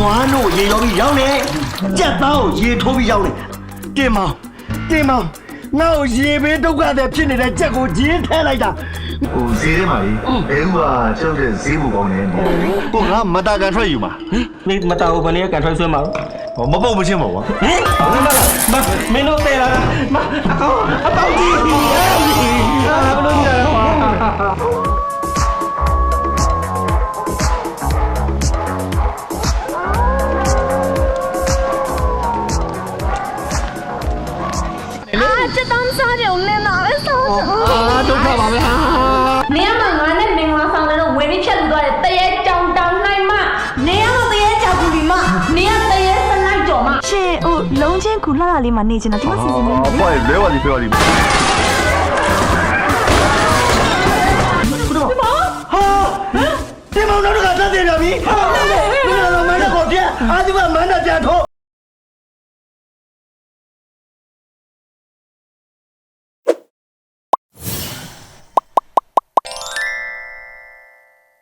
ဝါနို့ရေရောပြီးရောက်နေကြက်သားကိုရေထိုးပြီးရောက်နေတင်မောင်ငါ့ကိုရေဘေးဒုက္ခတွေဖြစ်နေတဲ့ကြက်ကိုဂျင်းထဲလိုက်တာ ဟိုဈေးထဲမှာလေဘဲဥကကျောက်တဲ့ဈေးဘူကောင်းနေတယ် ကိုငါမတာကန်ထွက်ယူမှာ မင်းမတော်ဘူးဘယ်နည်းကန်ထွက်ဆွဲမှာ ဟောမပုတ်မချင်းပါကွာ မင်းတို့တဲ့လားမအကောအပေါင်းကြီးဘယ်လိုလဲဟော 这当啥就来拿来烧。 ဒုက္ခပါပဲဟာ 你要嘛俺那明华上来了，为你骗子多的，第一张当来嘛，你要第一家苦力嘛，你要第一生来做嘛。ရှင်ဟိုလုံးချင်းကူလာလာလေးမှာနေချင်တာဒီမှာစီစဉ်နေတယ် ဘာလဲဝါဒီပြောဒီ ဟာတင်မောင်တော့ကတက်တယ်ပြီဟာမင်းတို့မင်းတို့ကိုပြအာဒီကမ